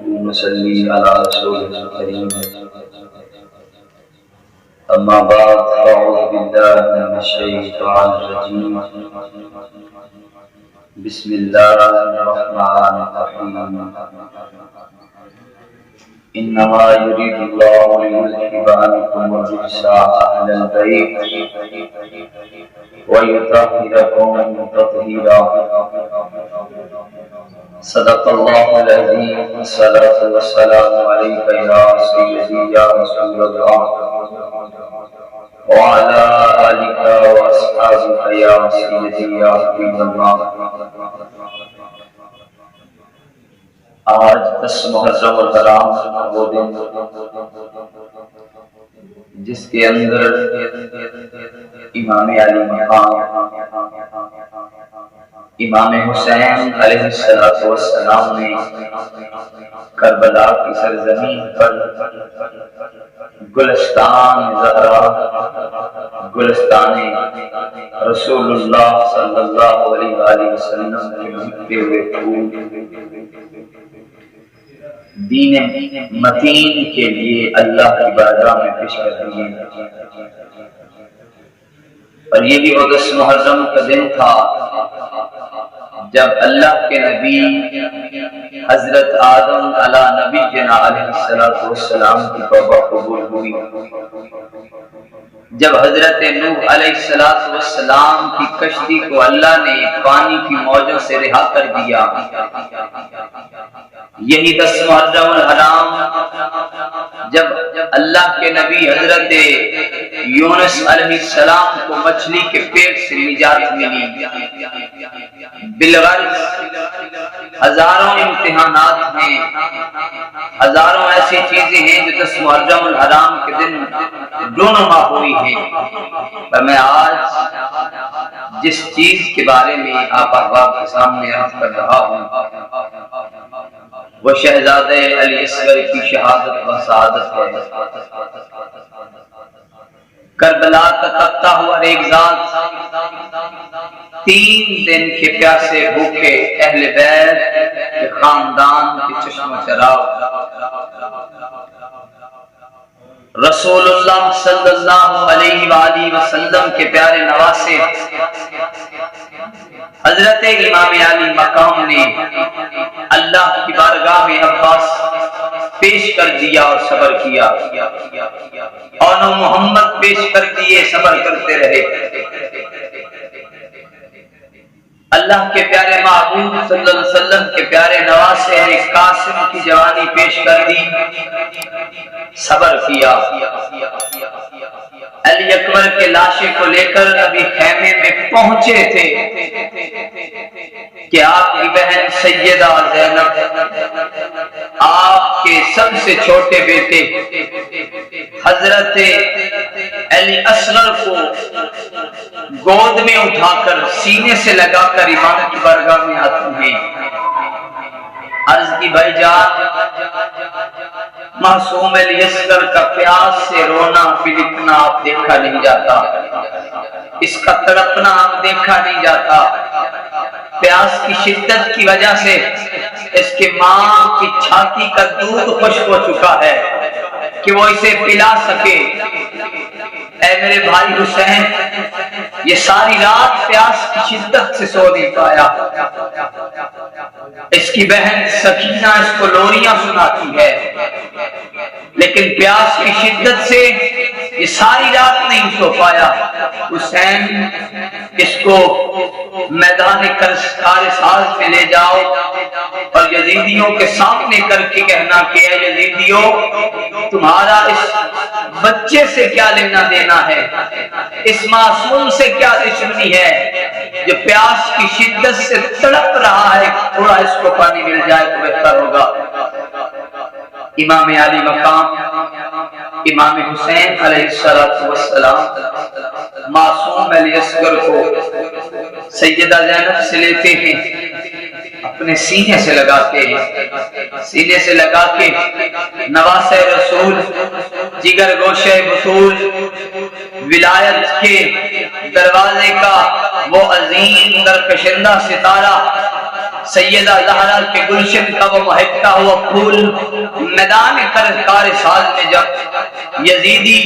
نصلي على رسوله الكريم أما بعد فأعوذ بالله من الشيطان الرجيم بسم الله الرحمن الرحيم إنما يريد الله ليذهب عنكم الرجس أهل البيت ويطهركم تطهيرا صدق الله العظيم الصلاة والسلام عليك يا سيدي يا رسول الله وعلى آلك وأصحابك يا سيدي يا حبيب الله آج 10 محرم الحرام وہ دن جس کے اندر امام علی مقام امام حسین علیہ السلام نے کربلا کی سرزمین پر گلستان زہرا گلستان رسول اللہ صلی اللہ علیہ وآلہ وسلم کے مہکتے ہوئے پھول دین متین کے لیے اللہ کی بارگاہ میں پیش کر دیے اور یہ بھی وہ 10 محرم کا دن تھا جب اللہ کے نبی حضرت آدم علی نبی جنا علیہ السلام کی توبہ قبول ہوئی، جب حضرت نوح علیہ السلام کی کشتی کو اللہ نے پانی کی موجوں سے رہا کر دیا، یہی 10 محرم الحرام جب اللہ کے نبی حضرت یونس علیہ السلام کو مچھلی کے پیٹ سے نجات ملی، بالغرض ہزاروں امتحانات ہیں، ہزاروں ایسی چیزیں ہیں جو 10 محرم الحرام کے دن رونما ہوئی ہیں، پر میں آج جس چیز کے بارے میں آپ احباب کے سامنے عرض کر رہا ہوں وہ شہزادہ علی اصغر کی شہادت و سعادت ہے۔ کربلا کا تپتا ہوا ریگزار 3 دن کے پیاسے بھوکے اہل بیت کے خاندان کے چشم و چراغ رسول اللہ صلی اللہ علیہ وآلہ وسلم کے پیارے نواسے حضرت امام علی مقام نے اللہ کی بارگاہ میں عباس پیش کر دیا اور صبر کیا، اور محمد پیش کر دیے، صبر کرتے رہے۔ اللہ کے پیارے محبوب صلی اللہ علیہ وسلم کے پیارے نواسے نے قاسم کی جوانی پیش کر دی، صبر کیا۔ علی اکبر کے لاشے کو لے کر ابھی خیمے میں پہنچے تھے کہ آپ کی بہن سیدہ زینب آپ کے سب سے چھوٹے بیٹے حضرت علی اصغر کو گود میں اٹھا کر سینے سے لگا کر امام کی بارگاہ میں آتی ہیں۔ عرض کی بھائی جان، معصوم علی اصغر کا پیاس سے رونا بلکنا آپ دیکھا نہیں جاتا، اس کا تڑپنا آپ دیکھا نہیں جاتا، پیاس کی شدت کی وجہ سے اس کے ماں کی چھاتی کا دودھ خشک ہو چکا ہے کہ وہ اسے پلا سکے۔ اے میرے بھائی حسین، یہ ساری رات پیاس کی شدت سے سو نہیں پایا، اس کی بہن سکینہ اس کو لوریاں سناتی ہے، لیکن پیاس کی شدت سے یہ ساری رات نہیں سو پایا۔ حسین، اس کو میدان کارساز میں لے جاؤ اور یزیدیوں کے سامنے کر کے کہنا کہ اے یزیدیوں، تمہارا اس بچے سے کیا لینا دینا ہے، اس معصوم سے کیا دشمنی ہے جو پیاس کی شدت سے تڑپ رہا ہے، تھوڑا اس کو پانی مل جائے تو بہتر ہوگا۔ امام علی مقام امام حسین علیہ السلام معصوم علی اصغر کو سیدہ زینب سے لیتے ہیں، اپنے سینے سے لگاتے ہیں، سینے سے لگا کے نواسے رسول، جگر گوشے بطول، ولایت کے دروازے کا وہ عظیم درکشندہ ستارہ سیدہ زہرا کے گلشن کا وہ مہکتا ہوا پھول میدان کار ساز میں جب یزیدی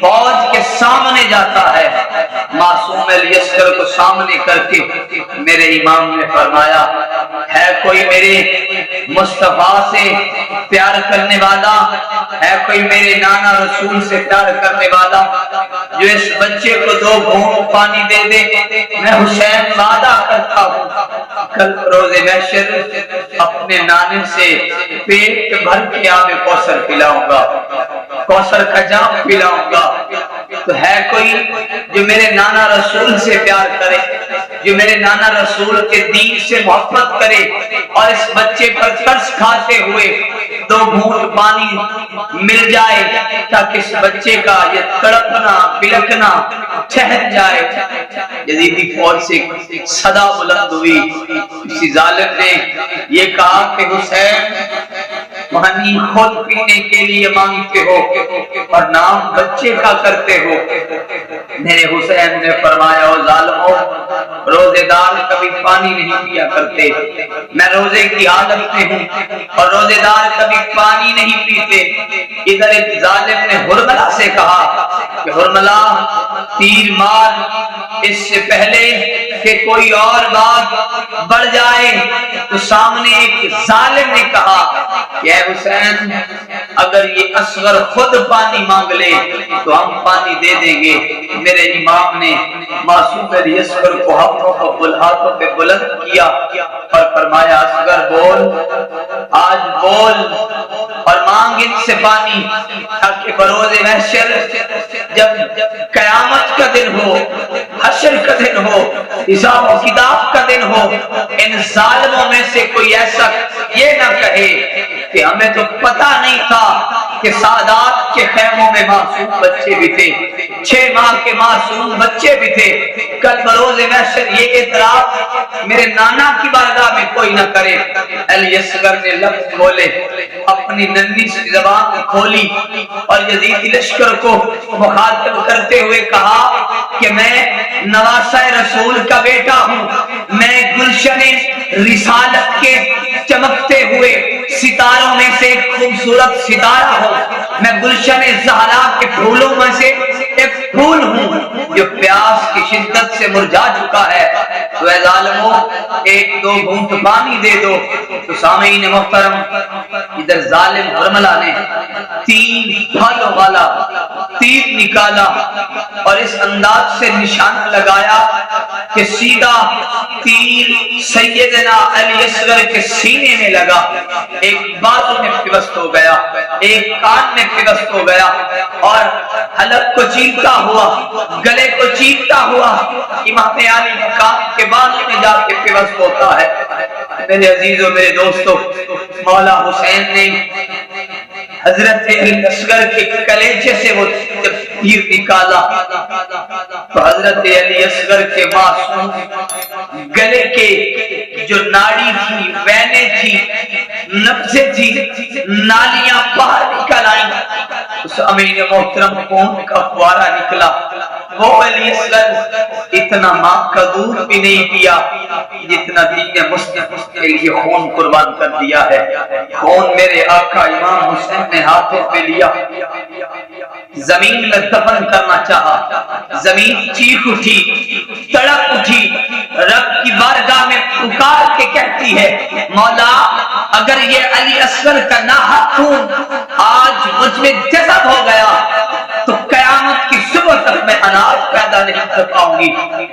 فوج کے سامنے جاتا ہے، معصوم الیسگر کو سامنے کر کے میرے امام نے فرمایا، ہے کوئی میرے مصطفیٰ سے پیار کرنے والا، ہے کوئی میرے نانا رسول سے پیار کرنے والا جو اس بچے کو 2 گھونٹ پانی دے دے؟ میں حسین وعدہ کرتا ہوں کل روز محشر اپنے نانے سے پیٹ بھر کے آب کوثر پلاؤں گا، کوثر کا جام پلاؤں گا۔ تو ہے کوئی جو میرے نانا رسول سے پیار کرے، جو میرے نانا رسول کے دین سے محبت کرے اور اس بچے پر ترس کھاتے ہوئے 2 گھونٹ پانی مل جائے تاکہ اس بچے کا یہ تڑپنا بلکنا ٹھہر جائے؟ یزیدی فوج سے صدا بلند ہوئی، کسی ظالم نے یہ کہا کہ حسین پانی خود پینے کے لیے مانگتے ہو اور نام بچے کا کرتے ہو۔ میرے حسین نے فرمایا، او ظالمو، روزے دار کبھی پانی نہیں پیا کرتے، میں روزے کی حالت میں ہوں اور روزے دار کبھی پانی نہیں پیتے۔ ادھر ایک ظالم نے حرملہ سے کہا کہ حرملہ تیر مار، اس سے پہلے کہ کوئی اور بات بڑھ جائے۔ تو سامنے ایک ظالم نے کہا کہ اے حسین، اگر یہ اصغر خود پانی مانگ لے تو ہم پانی دے دیں گے۔ میرے امام نے معصوم الیسگر کو ہاتھوں پہ بلند کیا اور فرمایا، اصغر بول، آج بول اور مانگ ان سے پانی، تاکہ بروز محشر جب قیامت کا دن ہو، حشر کا دن ہو، حساب و کتاب کا دن ہو، ان ظالموں میں سے کوئی ایسا یہ نہ کہے کہ ہمیں تو پتہ نہیں تھا کہ سادات کے خیموں میں معصوم بچے بھی تھے، 6 ماہ کے معصوم بچے بھی تھے۔ کل بروز محشر یہ اعتراف میرے نانا کی بارگاہ میں کوئی نہ کرے۔ الیسگر نے لفظ کھولے، اپنی ننھی سی زبان کھولی اور یزیدی لشکر کو مخاطب کرتے ہوئے کہا کہ میں نواسہ رسول کا بیٹا ہوں، میں گلشن رسالت کے چمکتے ہوئے ستاروں میں سے ایک خوبصورت ستارہ ہوں، میں گلشن زہرا کے پھولوں میں سے ایک پھول ہوں جو پیاس کی شدت سے مرجھا چکا ہے۔ تو اے ظالمو، 1-2 گھونٹ پانی دے دو۔ تو سامعین محترم، ادھر ظالم حرملہ نے 3 پھالوں والا تیر نکالا اور اس انداز سے نشانہ لگایا کہ سیدھا تیر سیدنا الیسگر کے سینے میں لگا، ایک بازو میں پیوست ہو گیا، ایک کان میں پیوست ہو گیا اور حلق کو چیرتا ہوا، گلے کو چیرتا ہوا امام علی مقام کے بازو میں جا کے پیوست ہوتا ہے۔ میرے عزیزوں، میرے دوستوں، مولا حسین نے حضرت الیسگر کے کلیجے سے وہ تیر نکالا تو حضرت الیسگر کے معصوم گلے کے جو ناڑی تھی، وینے تھی، نبضیں تھی، نالیاں باہر نکل آئیں۔ اس امین محترم خون کا فوارہ نکلا۔ وہ الیسگر اتنا ماں کا دودھ بھی نہیں پیا جتنا دین مصطفیٰ کے لیے خون قربان کر دیا ہے۔ خون میرے آقا امام حسین نے ہاتھوں پہ لیا، زمین میں دفن کرنا چاہا، زمین چیخ اٹھی، تڑپ اٹھی، رب کی بارگاہ میں پکار کے کہتی ہے، مولا اگر یہ علی اصغر کا ناحق خون آج مجھ میں جذب ہو گیا تو قیامت کی صبح تک میں اناج پیدا نہیں کر پاؤں گی،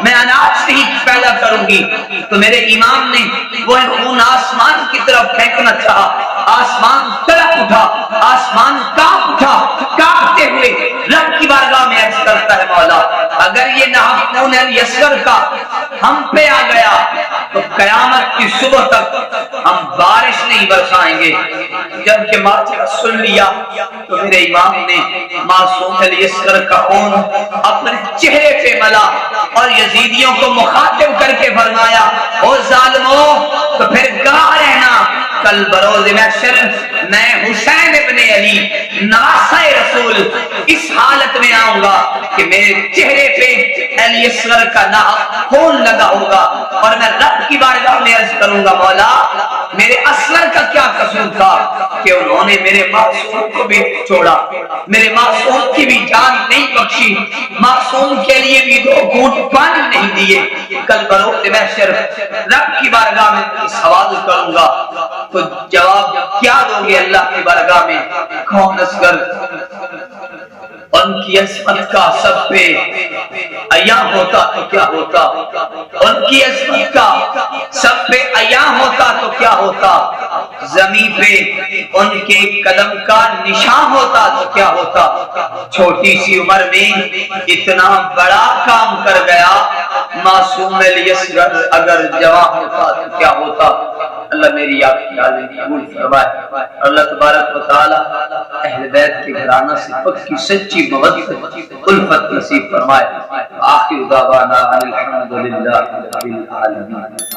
میں اناج نہیں پیدا کروں گی۔ تو میرے امام نے وہ خون آسمان کی طرف پھینکنا چاہا، آسمان تڑپ اٹھا، آسمان کانپ اٹھا، کانپتے ہوئے رب کی بارگاہ میں عرض کرتا ہے، مولا اگر یہ ناحق خون الیسگر کا ہم پہ آ گیا تو قیامت کی صبح تک ہم بارش نہیں برسائیں گے۔ جب کہ ماجرا سن لیا تو میرے امام نے معصوم الیسگر کا خون اپنے چہرے پہ ملا اور یزیدیوں کو مخاطب کر کے فرمایا، او ظالمو، تو پھر گواہ رہنا کل بروز محشر میں حسین ابن علی نواسہ رسول اس حالت میں آؤں گا کہ میرے چہرے پہ علی اصغر کا خون لگا ہوگا، اور میں رب کی بارگاہ میں عرض کروں گا مولا میرے اصغر کا کیا قصور تھا کہ انہوں نے میرے معصوم کو بھی چھوڑا، میرے معصوم کی بھی جان نہیں بخشی، معصوم کے لیے بھی 2 گھونٹ پانی نہیں دیے۔ کل بروز محشر رب کی بارگاہ میں سوال کروں گا تو جواب کیا دو گے اللہ کی بارگاہ میں؟ کون اصغر؟ ان کی عظمت کا سب پہ عیاں ہوتا تو کیا ہوتا، ان کی عظمت کا سب پہ عیاں ہوتا تو کیا ہوتا، زمین پہ ان کے قدم کا نشان ہوتا تو کیا ہوتا۔ چھوٹی سی عمر میں اتنا بڑا کام کر گیا معصوم علی اصغر اگر جوان ہوتا تو کیا ہوتا۔ اللہ میری آپ کی حالت قبول فرمائے، اللہ تبارک و تعالی اہل بیت کے گھرانہ سے پکی سچی محبت الفت نصیب فرمائے۔ آخر دعوانا الحمدللہ رب العالمین۔